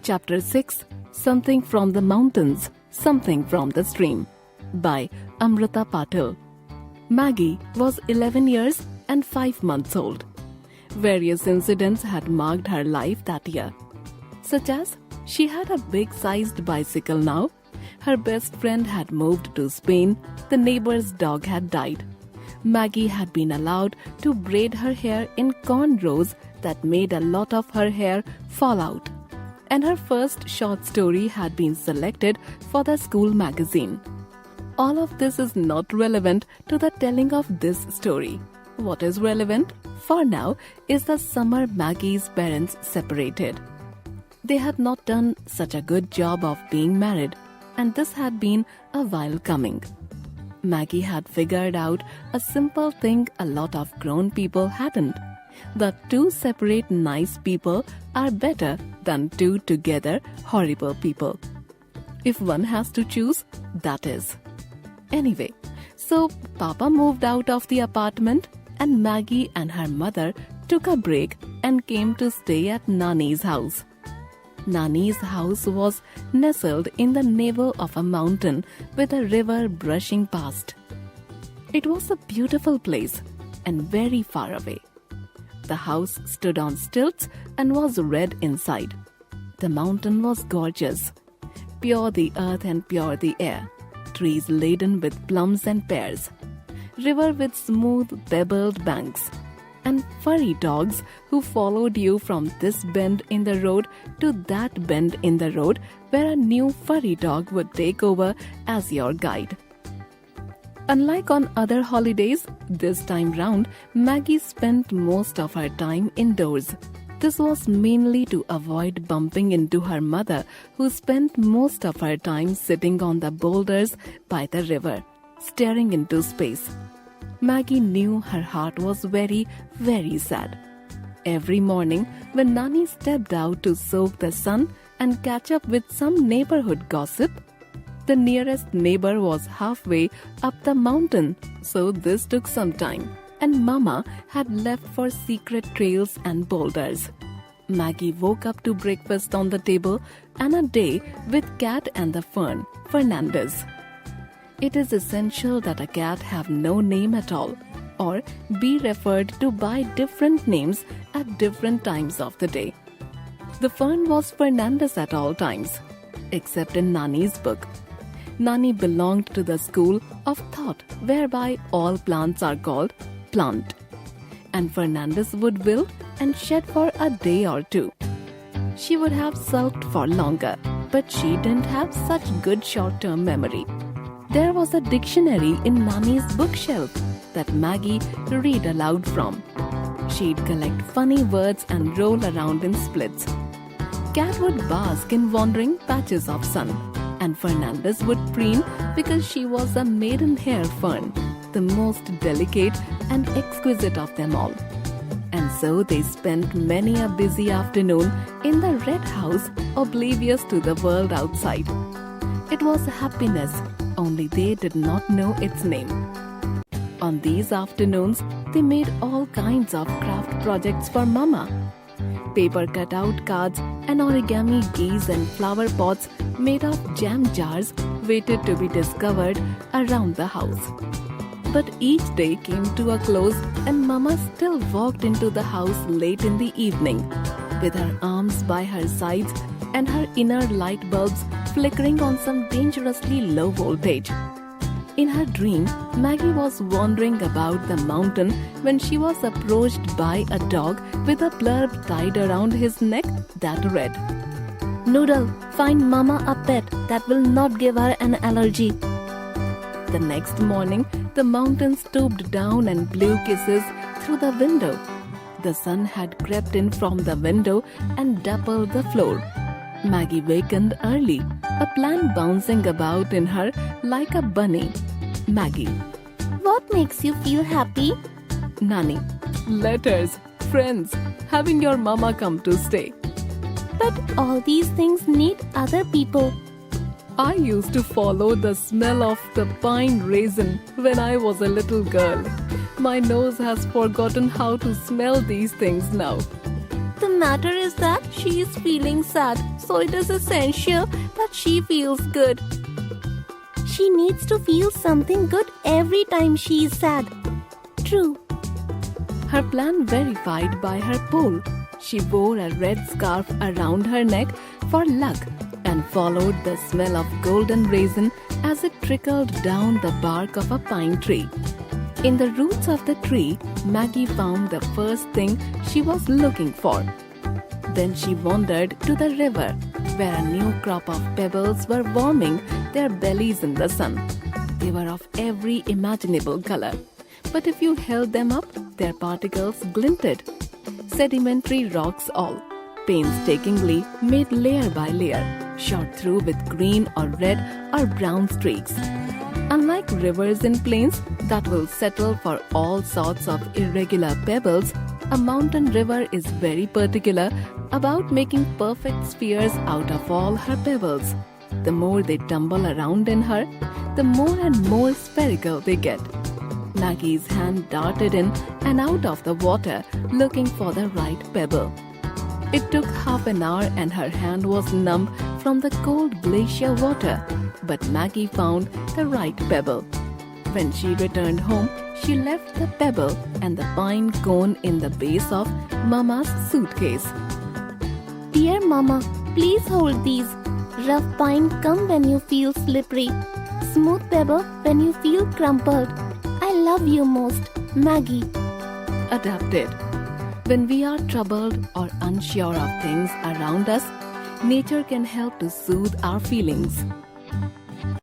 Chapter 6 Something from the Mountains, Something from the Stream by Amrita Patil. Maggie was 11 years and 5 months old. Various incidents had marked her life that year, such as she had a big-sized bicycle now, her best friend had moved to Spain, the neighbor's dog had died. Maggie had been allowed to braid her hair in cornrows that made a lot of her hair fall out. And her first short story had been selected for the school magazine. All of this is not relevant to the telling of this story. What is relevant for now is the summer Maggie's parents separated. They had not done such a good job of being married, and this had been a while coming. Maggie had figured out a simple thing a lot of grown people hadn't. That two separate nice people are better than two together horrible people. If one has to choose, that is. Anyway, so Papa moved out of the apartment and Maggie and her mother took a break and came to stay at Nani's house. Nani's house was nestled in the navel of a mountain with a river brushing past. It was a beautiful place and very far away. The house stood on stilts and was red inside. The mountain was gorgeous. Pure the earth and pure the air. Trees laden with plums and pears. River with smooth pebbled banks. And furry dogs who followed you from this bend in the road to that bend in the road where a new furry dog would take over as your guide. Unlike on other holidays, this time round, Maggie spent most of her time indoors. This was mainly to avoid bumping into her mother, who spent most of her time sitting on the boulders by the river, staring into space. Maggie knew her heart was very, very sad. Every morning, when Nani stepped out to soak the sun and catch up with some neighborhood gossip, the nearest neighbor was halfway up the mountain, so this took some time, and Mama had left for secret trails and boulders. Maggie woke up to breakfast on the table and a day with Cat and the Fern, Fernandez. It is essential that a cat have no name at all, or be referred to by different names at different times of the day. The Fern was Fernandez at all times, except in Nani's book. Nani belonged to the school of thought whereby all plants are called plant. And Fernandez would wilt and shed for a day or two. She would have sulked for longer, but she didn't have such good short-term memory. There was a dictionary in Nani's bookshelf that Maggie read aloud from. She'd collect funny words and roll around in splits. Cat would bask in wandering patches of sun, and Fernandez would preen because she was a maidenhair fern, the most delicate and exquisite of them all. And so they spent many a busy afternoon in the red house, oblivious to the world outside. It was happiness, only they did not know its name. On these afternoons, they made all kinds of craft projects for Mama. Paper cutout cards and origami geese and flower pots made of jam jars waited to be discovered around the house. But each day came to a close and Mama still walked into the house late in the evening, with her arms by her sides and her inner light bulbs flickering on some dangerously low voltage. In her dream, Maggie was wandering about the mountain when she was approached by a dog with a blurb tied around his neck that read, "Noodle, find Mama a pet that will not give her an allergy." The next morning, the mountain stooped down and blew kisses through the window. The sun had crept in from the window and dappled the floor. Maggie wakened early, a plan bouncing about in her like a bunny. Maggie: What makes you feel happy? Nani: Letters, friends, having your mama come to stay. But all these things need other people. I used to follow the smell of the pine raisin when I was a little girl. My nose has forgotten how to smell these things now. The matter is that she is feeling sad, so it is essential that she feels good. She needs to feel something good every time she is sad. True. Her plan verified by her pole. She wore a red scarf around her neck for luck and followed the smell of golden raisin as it trickled down the bark of a pine tree. In the roots of the tree, Maggie found the first thing she was looking for. Then she wandered to the river, where a new crop of pebbles were warming their bellies in the sun. They were of every imaginable color, but if you held them up, their particles glinted. Sedimentary rocks all, painstakingly made layer by layer, shot through with green or red or brown streaks. Unlike rivers in plains that will settle for all sorts of irregular pebbles, a mountain river is very particular about making perfect spheres out of all her pebbles. The more they tumble around in her, the more and more spherical they get. Maggie's hand darted in and out of the water looking for the right pebble. It took half an hour and her hand was numb from the cold glacier water, but Maggie found the right pebble. When she returned home, she left the pebble and the pine cone in the base of Mama's suitcase. Dear Mama, please hold these. Rough pine come when you feel slippery. Smooth pebble when you feel crumpled. I love you most, Maggie. Adapted. When we are troubled or unsure of things around us, nature can help to soothe our feelings.